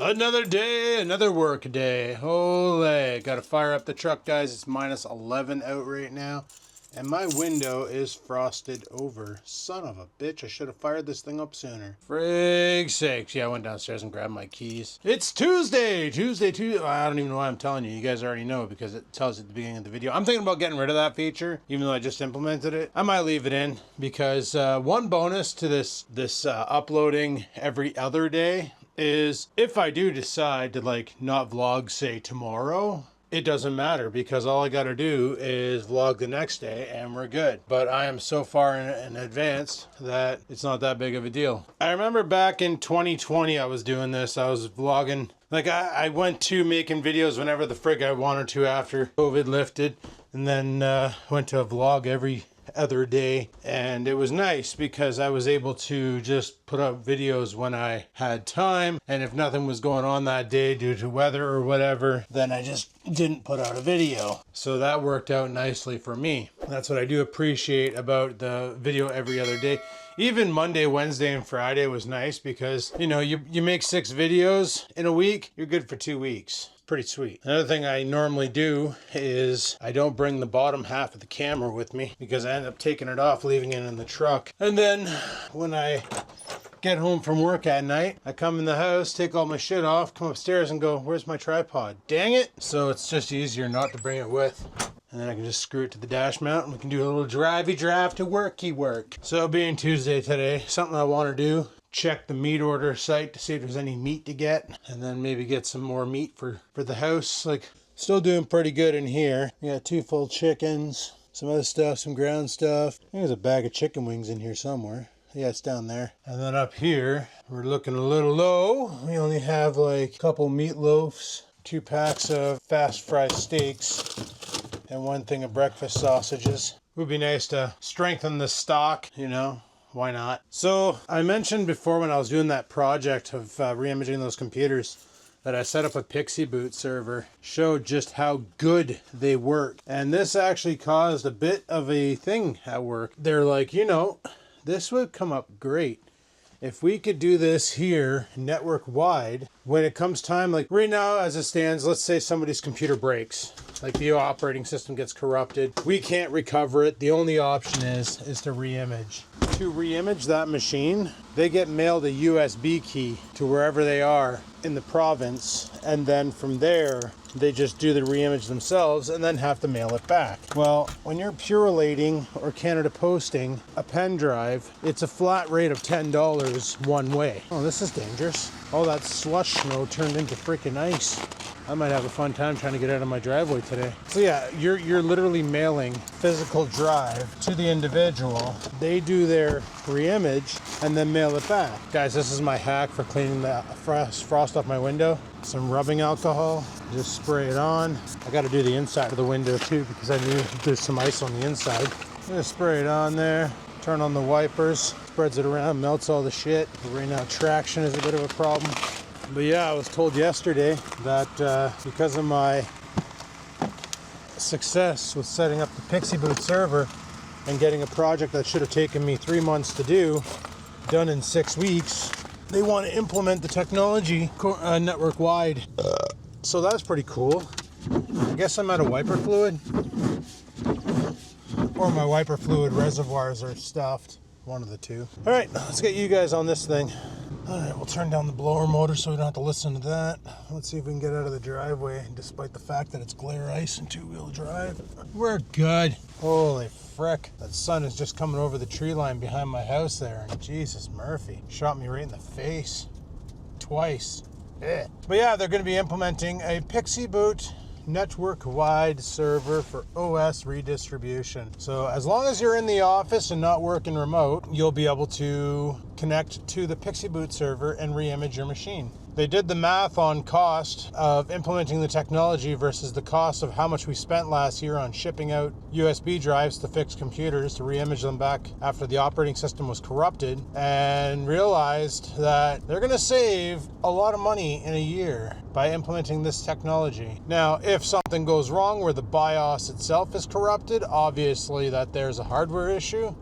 Another day, another work day. Holy, gotta fire up the truck, guys. It's minus 11 out right now. And my window is frosted over. Son of a bitch, I should have fired this thing up sooner. Frig's sakes. Yeah, I went downstairs and grabbed my keys. It's Tuesday. I don't even know why I'm telling you. You guys already know because it tells you at the beginning of the video. I'm thinking about getting rid of that feature, even though I just implemented it. I might leave it in because one bonus to this uploading every other day is if I do decide to not vlog, say tomorrow, it doesn't matter because all I got to do is vlog the next day and we're good. But I am so far in advance that it's not that big of a deal. I remember back in 2020 I was doing this. I was vlogging. I went to making videos whenever the frig I wanted to after COVID lifted, and then went to a vlog every other day, and it was nice because I was able to just put up videos when I had time, and if nothing was going on that day due to weather or whatever, then I just didn't put out a video. So that worked out nicely for me. That's what I do appreciate about the video every other day. Even Monday, Wednesday, and Friday was nice because, you make 6 videos in a week, you're good for 2 weeks. Pretty sweet. Another thing I normally do is I don't bring the bottom half of the camera with me because I end up taking it off, leaving it in the truck. And then when I get home from work at night, I come in the house, take all my shit off, come upstairs and go, where's my tripod? Dang it. So it's just easier not to bring it with. And then I can just screw it to the dash mount and we can do a little drivey drive to worky work. So being Tuesday today, something I want to do, check the meat order site to see if there's any meat to get, and then maybe get some more meat for the house. Still doing pretty good in here. We got 2 full chickens, some other stuff, some ground stuff. I think there's a bag of chicken wings in here somewhere. Yeah, it's down there. And then up here, we're looking a little low. We only have a couple meatloafs, 2 packs of fast fried steaks, and 1 thing of breakfast sausages. It would be nice to strengthen the stock, Why not? So I mentioned before when I was doing that project of re-imaging those computers that I set up a PixieBoot server, showed just how good they work. And this actually caused a bit of a thing at work. They're like, this would come up great if we could do this here network wide when it comes time, right now as it stands, let's say somebody's computer breaks, the operating system gets corrupted. We can't recover it. The only option is to re-image. To re-image that machine, they get mailed a USB key to wherever they are in the province, and then from there they just do the re-image themselves and then have to mail it back. Well, when you're Purolating or Canada Posting a pen drive, it's a flat rate of $10 one way. Oh, this is dangerous. All that slush snow turned into freaking ice. I might have a fun time trying to get out of my driveway today. So yeah, you're literally mailing physical drive to the individual. They do their re-image and then mail it back. Guys, this is my hack for cleaning the frost off my window. Some rubbing alcohol, just spray it on. I got to do the inside of the window too because I knew there's some ice on the inside. Just spray it on there, turn on the wipers, spreads it around, melts all the shit. Right now traction is a bit of a problem. But yeah, I was told yesterday that because of my success with setting up the PixieBoot server and getting a project that should have taken me 3 months to do, done in 6 weeks, they want to implement the technology network wide. So that's pretty cool. I guess I'm out of wiper fluid. Or my wiper fluid reservoirs are stuffed. One of the two. All right, let's get you guys on this thing. All right, we'll turn down the blower motor so we don't have to listen to that. Let's see if we can get out of the driveway, despite the fact that it's glare ice and 2-wheel drive. We're good. Holy frick. That sun is just coming over the tree line behind my house there, and Jesus Murphy shot me right in the face. Twice. But yeah, they're going to be implementing a PixieBoot network-wide server for OS redistribution. So as long as you're in the office and not working remote, you'll be able to connect to the PixieBoot server and re-image your machine. They did the math on cost of implementing the technology versus the cost of how much we spent last year on shipping out USB drives to fix computers to re-image them back after the operating system was corrupted, and realized that they're going to save a lot of money in a year by implementing this technology. Now, if something goes wrong where the BIOS itself is corrupted, obviously that there's a hardware issue.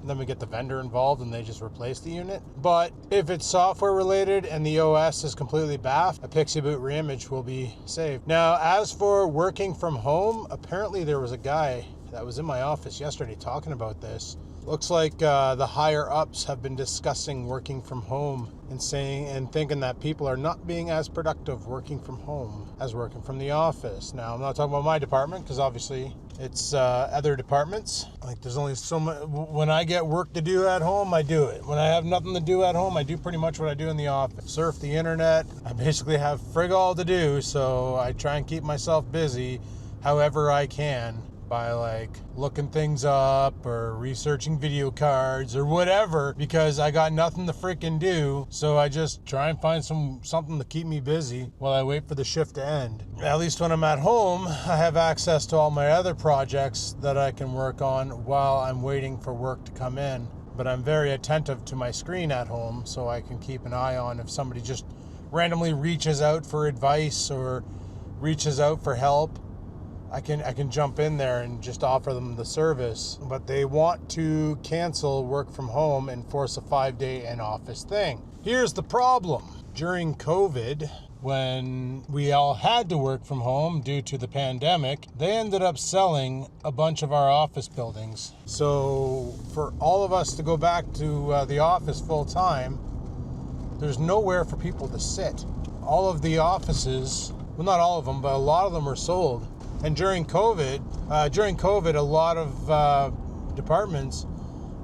And then we get the vendor involved and they just replace the unit. But if it's software related and the OS is completely baffed, a PixieBoot reimage will be saved. Now, as for working from home, apparently there was a guy that was in my office yesterday talking about this. Looks like the higher ups have been discussing working from home and saying and thinking that people are not being as productive working from home as working from the office. Now, I'm not talking about my department because obviously it's other departments. Like there's only so much. When I get work to do at home, I do it. When I have nothing to do at home, I do pretty much what I do in the office. Surf the internet. I basically have frig all to do, so I try and keep myself busy however I can, by like looking things up or researching video cards or whatever, because I got nothing to freaking do. So I just try and find something to keep me busy while I wait for the shift to end. At least when I'm at home, I have access to all my other projects that I can work on while I'm waiting for work to come in. But I'm very attentive to my screen at home, so I can keep an eye on if somebody just randomly reaches out for advice or reaches out for help. I can jump in there and just offer them the service. But they want to cancel work from home and force a 5-day in-office thing. Here's the problem. During COVID, when we all had to work from home due to the pandemic, they ended up selling a bunch of our office buildings. So for all of us to go back to the office full time, there's nowhere for people to sit. All of the offices, well, not all of them, but a lot of them were sold. And during COVID, a lot of departments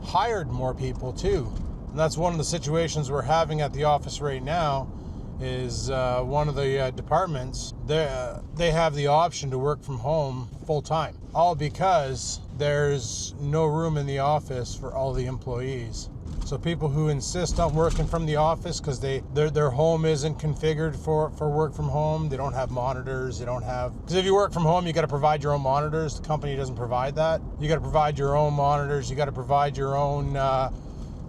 hired more people too. And that's one of the situations we're having at the office right now. Is one of the departments, they have the option to work from home full time, all because there's no room in the office for all the employees. So people who insist on working from the office because their home isn't configured for work from home, they don't have monitors, because if you work from home, you got to provide your own monitors. The company doesn't provide that. You got to provide your own monitors, you got to provide your own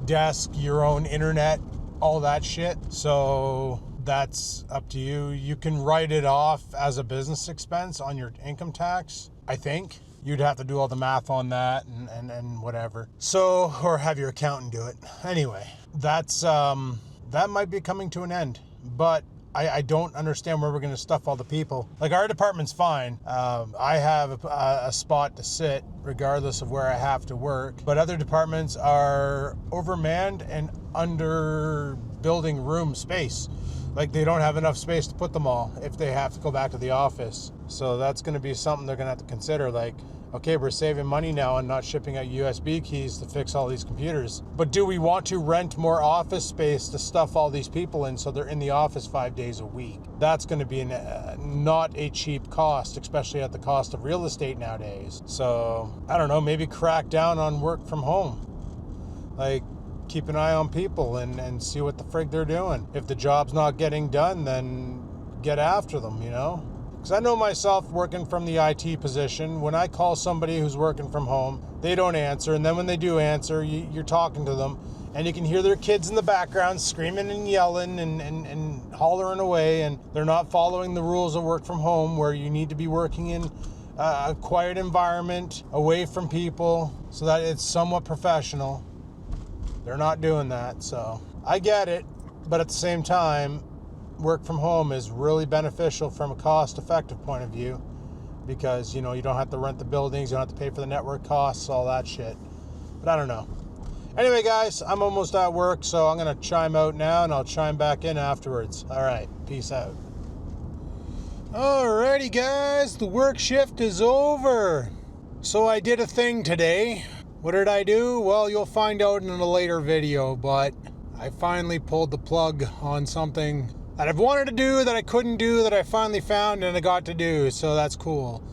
desk, your own internet, all that shit. So that's up to you. You can write it off as a business expense on your income tax, I think. You'd have to do all the math on that and whatever. So, or have your accountant do it. Anyway, that's that might be coming to an end. But I don't understand where we're going to stuff all the people. Like our department's fine. I have a spot to sit regardless of where I have to work. But other departments are overmanned and under building room space. Like they don't have enough space to put them all if they have to go back to the office. So that's going to be something they're going to have to consider. Like, okay, we're saving money now and not shipping out USB keys to fix all these computers. But do we want to rent more office space to stuff all these people in so they're in the office 5 days a week? That's going to be not a cheap cost, especially at the cost of real estate nowadays. So, I don't know, maybe crack down on work from home. Like, keep an eye on people and see what the frig they're doing. If the job's not getting done, then get after them, you know? Because I know myself working from the IT position, when I call somebody who's working from home, they don't answer. And then when they do answer, you're talking to them and you can hear their kids in the background screaming and yelling and hollering away. And they're not following the rules of work from home, where you need to be working in a quiet environment away from people so that it's somewhat professional. They're not doing that, so I get it. But at the same time, work from home is really beneficial from a cost-effective point of view because, you know, you don't have to rent the buildings, you don't have to pay for the network costs, all that shit. But I don't know. Anyway, guys, I'm almost at work, so I'm going to chime out now, and I'll chime back in afterwards. All right, peace out. Alrighty, guys, the work shift is over. So I did a thing today. What did I do? Well, you'll find out in a later video, but I finally pulled the plug on something that I've wanted to do, that I couldn't do, that I finally found and I got to do, so that's cool.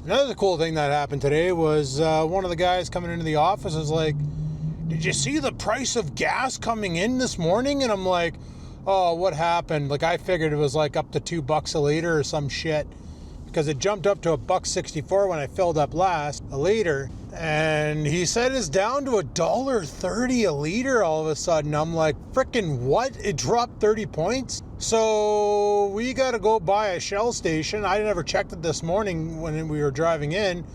Another cool thing that happened today was one of the guys coming into the office was like, "Did you see the price of gas coming in this morning?" And I'm like, "Oh, what happened?" Like, I figured it was like up to $2 a liter or some shit, because it jumped up to $1.64 when I filled up last, a liter. And he said it's down to $1.30 a liter all of a sudden. I'm like, frickin' what? It dropped 30 points? So we got to go by a Shell station. I never checked it this morning when we were driving in,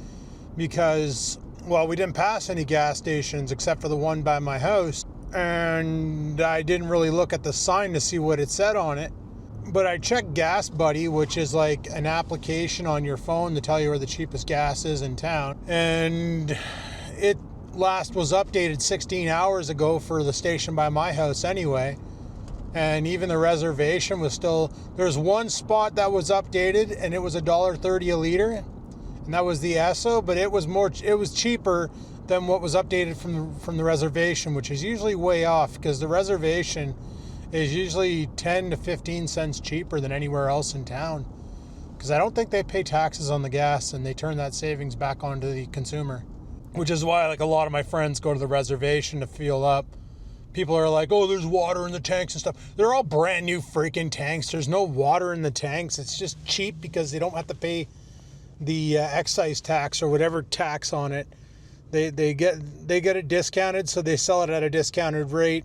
because well, we didn't pass any gas stations except for the one by my house. And I didn't really look at the sign to see what it said on it. But I checked Gas Buddy, which is like an application on your phone to tell you where the cheapest gas is in town. And it last was updated 16 hours ago for the station by my house anyway. And even the reservation was still, there's one spot that was updated and it was $1.30 a liter. And that was the Esso, but it was cheaper than what was updated from the reservation, which is usually way off because the reservation is usually 10 to 15 cents cheaper than anywhere else in town. Because I don't think they pay taxes on the gas and they turn that savings back onto the consumer. Which is why like a lot of my friends go to the reservation to fuel up. People are like, oh, there's water in the tanks and stuff. They're all brand new freaking tanks. There's no water in the tanks. It's just cheap because they don't have to pay the excise tax or whatever tax on it. They get it discounted, so they sell it at a discounted rate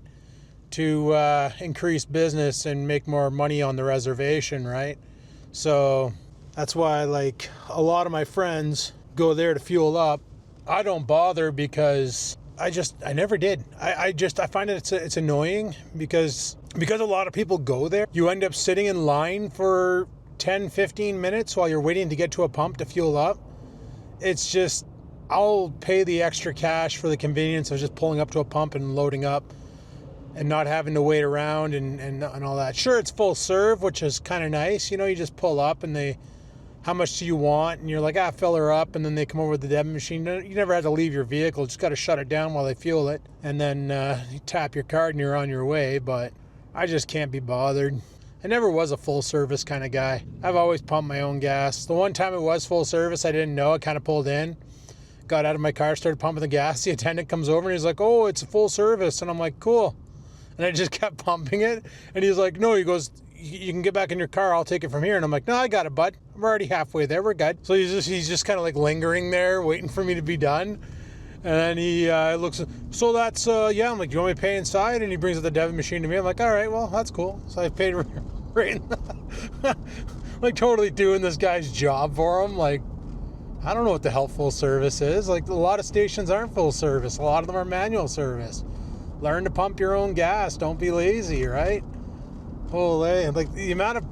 to increase business and make more money on the reservation, right? So that's why like a lot of my friends go there to fuel up. I don't bother because I never did. I find it it's annoying because a lot of people go there. You end up sitting in line for 10, 15 minutes while you're waiting to get to a pump to fuel up. It's just, I'll pay the extra cash for the convenience of just pulling up to a pump and loading up and not having to wait around and all that. Sure, it's full serve, which is kind of nice. You know, you just pull up and how much do you want? And you're like, fill her up. And then they come over with the debit machine. You never have to leave your vehicle. Just got to shut it down while they fuel it. And then you tap your card and you're on your way. But I just can't be bothered. I never was a full service kind of guy. I've always pumped my own gas. The one time it was full service, I didn't know. I kind of pulled in, got out of my car, started pumping the gas. The attendant comes over and he's like, oh, it's a full service. And I'm like, cool. And I just kept pumping it. And he's like, no, he goes, you can get back in your car. I'll take it from here. And I'm like, no, I got it, bud. I'm already halfway there. We're good. So he's just kind of like lingering there, waiting for me to be done. And then he looks, so that's, yeah. I'm like, do you want me to pay inside? And he brings up the debit machine to me. I'm like, all right, well, that's cool. So I paid right like totally doing this guy's job for him. Like, I don't know what the hell full service is. Like, a lot of stations aren't full service. A lot of them are manual service. Learn to pump your own gas. Don't be lazy, right? Holy, like the amount of,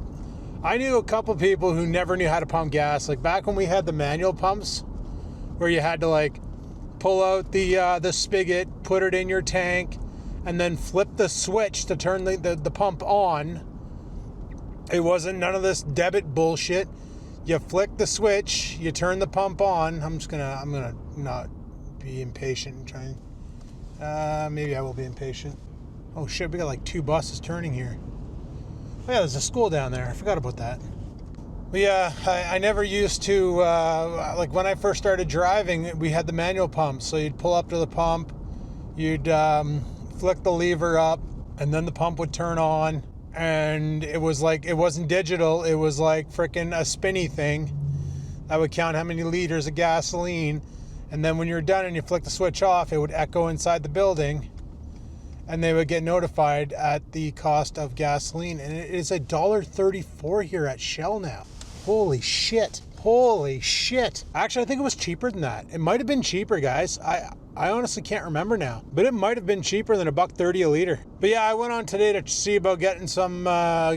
I knew a couple people who never knew how to pump gas. Like back when we had the manual pumps where you had to like pull out the spigot, put it in your tank, and then flip the switch to turn the pump on. It wasn't none of this debit bullshit. You flick the switch, you turn the pump on. I'm gonna not be impatient and try and, maybe I will be impatient. Oh shit, we got like 2 buses turning here. Oh yeah, there's a school down there. I forgot about that. But yeah, I never used to, like when I first started driving, we had the manual pump. So you'd pull up to the pump, you'd flick the lever up, and then the pump would turn on. And it was like, it wasn't digital. It was like freaking a spinny thing that would count how many liters of gasoline. And then when you're done and you flick the switch off, it would echo inside the building. And they would get notified at the cost of gasoline. And it is $1.34 here at Shell now. Holy shit. Holy shit. Actually, I think it was cheaper than that. It might have been cheaper, guys. I honestly can't remember now. But it might have been cheaper than $1.30 a liter. But yeah, I went on today to see about getting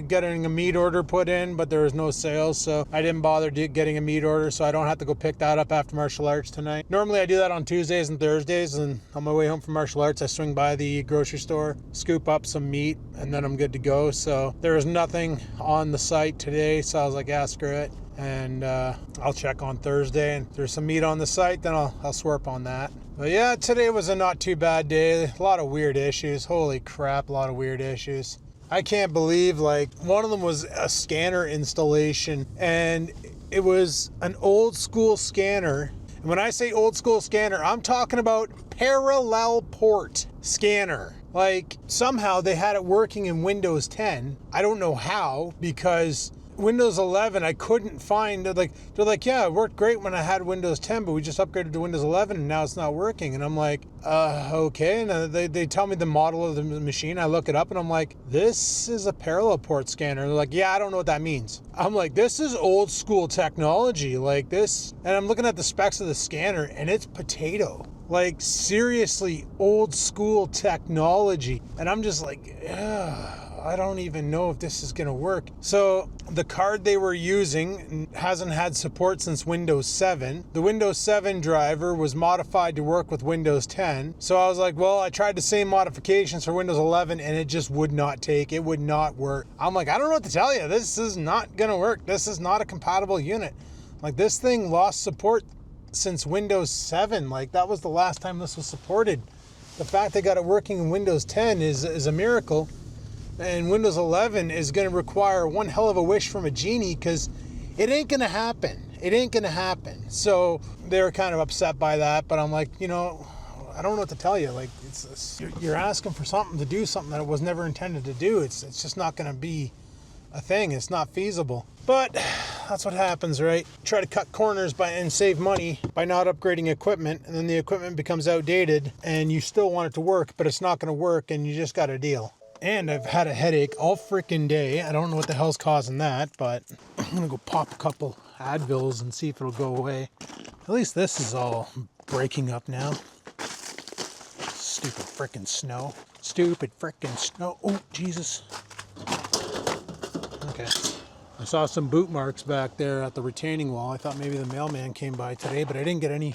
getting a meat order put in, but there was no sales, so I didn't bother getting a meat order, so I don't have to go pick that up after martial arts tonight. Normally I do that on Tuesdays and Thursdays, and on my way home from martial arts, I swing by the grocery store, scoop up some meat, and then I'm good to go. So there was nothing on the site today, so I was like, yeah, screw it. And I'll check on Thursday, and if there's some meat on the site, then I'll swerp on that. But yeah, today was a not too bad day. A lot of weird issues. Holy crap, a lot of weird issues. I can't believe, like, one of them was a scanner installation, and it was an old school scanner. And when I say old school scanner, I'm talking about parallel port scanner. Like, somehow they had it working in Windows 10. I don't know how, because Windows 11, I couldn't find, they're like, yeah, it worked great when I had Windows 10, but we just upgraded to Windows 11 and now it's not working. And I'm like, okay. And they tell me the model of the machine. I look it up and I'm like, this is a parallel port scanner. They're like, yeah, I don't know what that means. I'm like, this is old school technology like this. And I'm looking at the specs of the scanner and it's potato. Like, seriously, old school technology. And I'm just like, I don't even know if this is going to work. So the card they were using hasn't had support since Windows 7. The Windows 7 driver was modified to work with Windows 10. So I was like, well, I tried the same modifications for Windows 11 and it just would not take. It would not work. I'm like, I don't know what to tell you. This is not going to work. This is not a compatible unit. Like, this thing lost support since Windows 7. Like, that was the last time this was supported. The fact they got it working in Windows 10 is a miracle. And Windows 11 is going to require one hell of a wish from a genie, because it ain't going to happen. It ain't going to happen. So they were kind of upset by that. But I'm like, you know, I don't know what to tell you. Like, you're asking for something to do something that it was never intended to do. It's just not going to be a thing. It's not feasible. But that's what happens, right? Try to cut corners and save money by not upgrading equipment, and then the equipment becomes outdated and you still want it to work, but it's not going to work and you just got a deal. And I've had a headache all freaking day. I don't know what the hell's causing that, but I'm gonna go pop a couple Advils and see if it'll go away. At least this is all breaking up now. Stupid freaking snow. Stupid freaking snow. Oh, Jesus. Okay. I saw some boot marks back there at the retaining wall. I thought maybe the mailman came by today, but I didn't get any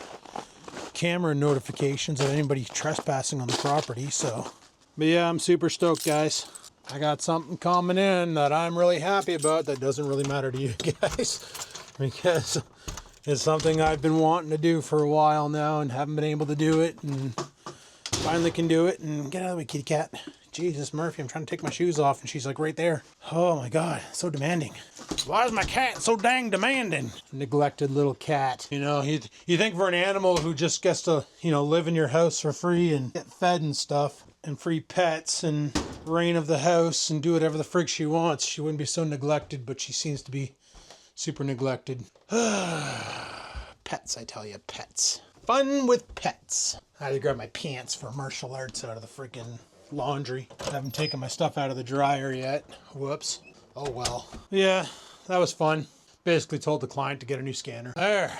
camera notifications of anybody trespassing on the property, so. But yeah, I'm super stoked, guys. I got something coming in that I'm really happy about that doesn't really matter to you guys, because it's something I've been wanting to do for a while now and haven't been able to do it, and finally can do it. And get out of the way, kitty cat. Jesus, Murphy, I'm trying to take my shoes off and she's like right there. Oh my God, so demanding. Why is my cat so dang demanding? Neglected little cat. You know, you think for an animal who just gets to, you know, live in your house for free and get fed and stuff, and free pets and reign of the house and do whatever the frig she wants, she wouldn't be so neglected, but she seems to be super neglected. Pets, I tell you, pets. Fun with pets. I had to grab my pants for martial arts out of the freaking laundry. I haven't taken my stuff out of the dryer yet. Whoops. Oh well. Yeah, that was fun. Basically told the client to get a new scanner. There.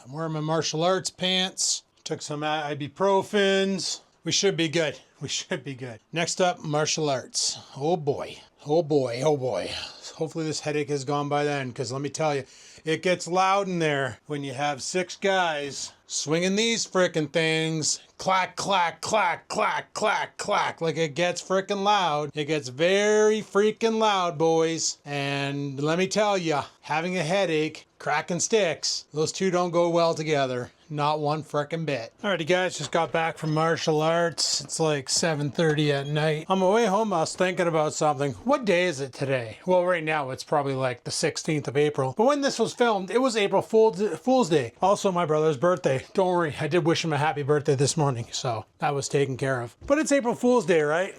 I'm wearing my martial arts pants. Took some ibuprofens. We should be good. We should be good. Next up, martial arts. Oh boy. Oh boy. Oh boy. Hopefully this headache has gone by then, because let me tell you, it gets loud in there when you have 6 guys swinging these frickin' things. Clack, clack, clack, clack, clack, clack. Like, it gets frickin' loud. It gets very freaking loud, boys. And let me tell you, having a headache, cracking sticks, those two don't go well together. Not one frickin' bit. Alrighty guys, just got back from martial arts. It's like 7:30 at night. On my way home, I was thinking about something. What day is it today? Well, right now it's probably like the 16th of April. But when this was filmed, it was April Fool's Day. Also my brother's birthday. Don't worry, I did wish him a happy birthday this morning, so that was taken care of. But it's April Fool's Day, right?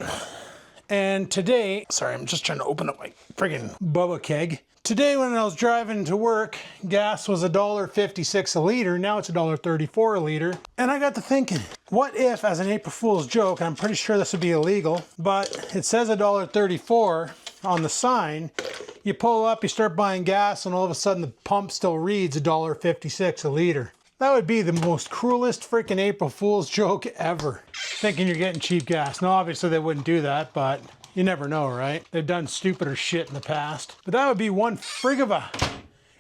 And today, sorry, I'm just trying to open up my friggin' Bubba keg. Today when I was driving to work, gas was $1.56 a liter. Now it's $1.34 a liter. And I got to thinking, what if, as an April Fool's joke, and I'm pretty sure this would be illegal, but it says $1.34 on the sign, you pull up, you start buying gas, and all of a sudden the pump still reads $1.56 a liter. That would be the most cruelest freaking April Fool's joke ever. Thinking you're getting cheap gas. Now obviously they wouldn't do that, but you never know, right? They've done stupider shit in the past. But that would be one frig of a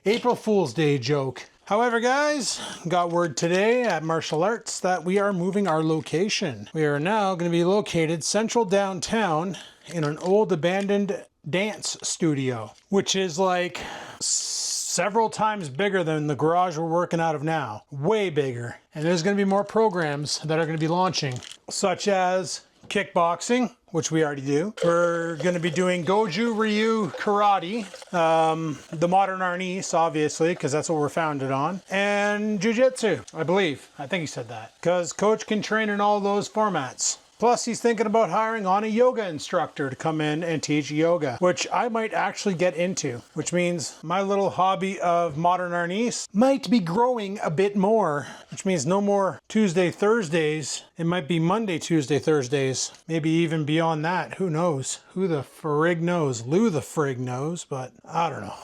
April Fool's Day joke. However, guys, got word today at Martial Arts that we are moving our location. We are now going to be located central downtown in an old abandoned dance studio, which is like several times bigger than the garage we're working out of now. Way bigger. And there's going to be more programs that are going to be launching, such as kickboxing, which we already do. We're going to be doing Goju Ryu Karate, the modern Arnis, obviously, because that's what we're founded on, and Jiu-Jitsu, I believe. I think he said that. Because Coach can train in all those formats. Plus, he's thinking about hiring on a yoga instructor to come in and teach yoga, which I might actually get into, which means my little hobby of modern arnis might be growing a bit more, which means no more Tuesday, Thursdays. It might be Monday, Tuesday, Thursdays, maybe even beyond that. Who knows? Who the frig knows? Lou the frig knows, but I don't know.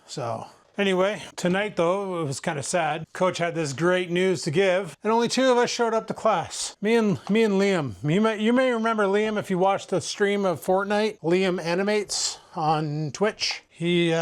So anyway, tonight though, it was kind of sad. Coach had this great news to give, and only 2 of us showed up to class. Me and Liam. You may remember Liam if you watched the stream of Fortnite. Liam Animates on Twitch. He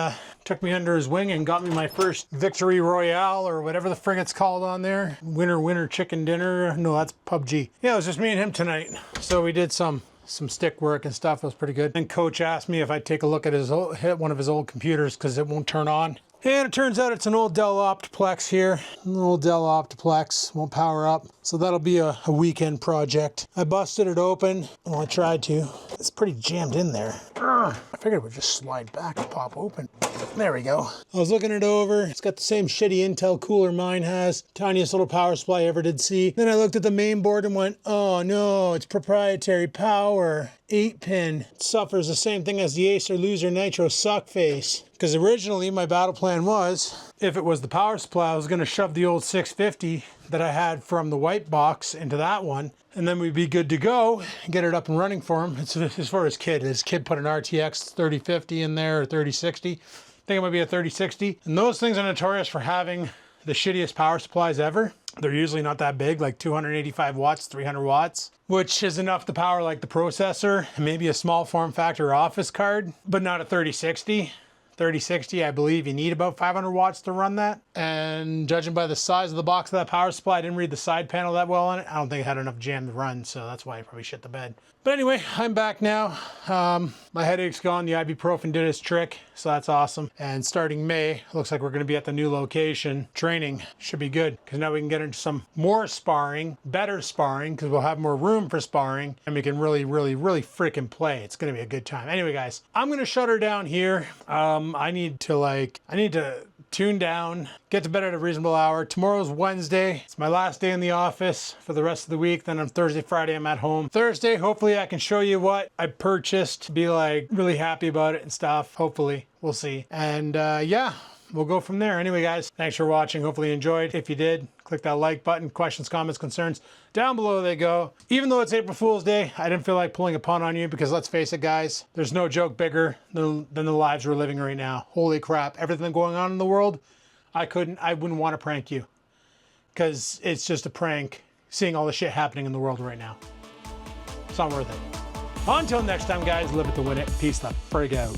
took me under his wing and got me my first victory royale, or whatever the frig it's called on there. Winner chicken dinner. No, that's PUBG. Yeah, it was just me and him tonight. So we did some stick work and stuff. It was pretty good. And coach asked me if I'd take a look at hit one of his old computers because it won't turn on. And it turns out it's an old Dell Optiplex here. An old Dell Optiplex, won't power up. So that'll be a weekend project. I busted it open. Well, I tried to. It's pretty jammed in there. I figured it would just slide back and pop open. There we go. I was looking it over. It's got the same shitty Intel cooler mine has. Tiniest little power supply I ever did see. Then I looked at the main board and went, oh no, it's proprietary power. 8-pin. It suffers the same thing as the Acer Loser Nitro suck face. Because originally my battle plan was, if it was the power supply, I was going to shove the old 650 that I had from the white box into that one, and then we'd be good to go and get it up and running for him. It's for his kid. His kid put an RTX 3050 in there, or 3060. I think it might be a 3060. And those things are notorious for having the shittiest power supplies ever. They're usually not that big, like 285 watts, 300 watts, which is enough to power like the processor, and maybe a small form factor office card, but not a 3060. 3060, I believe you need about 500 watts to run that. And judging by the size of the box of that power supply, I didn't read the side panel that well on it. I don't think it had enough jam to run, so that's why I probably shit the bed. But anyway, I'm back now. My headache's gone. The ibuprofen did its trick, so that's awesome. And starting May, looks like we're going to be at the new location. Training should be good, because now we can get into some more sparring, better sparring, because we'll have more room for sparring, and we can really freaking play. It's going to be a good time. Anyway, guys, I'm going to shut her down here. I need to tune down, get to bed at a reasonable hour. Tomorrow's Wednesday. It's my last day in the office for the rest of the week. Then on Thursday, Friday, I'm at home. Thursday, hopefully I can show you what I purchased, be like really happy about it and stuff. Hopefully, we'll see. And yeah, we'll go from there. Anyway, guys, thanks for watching. Hopefully you enjoyed. If you did, click that like button. Questions, comments, concerns, down below they go. Even though it's April Fool's Day, I didn't feel like pulling a pun on you because let's face it, guys, there's no joke bigger than the lives we're living right now. Holy crap. Everything going on in the world, I wouldn't want to prank you because it's just a prank seeing all the shit happening in the world right now. It's not worth it. Until next time, guys, live it to win it. Peace the frig out.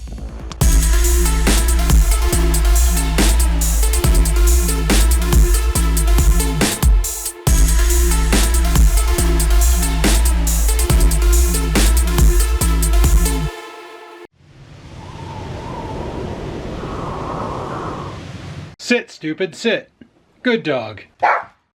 Sit, stupid, sit. Good dog.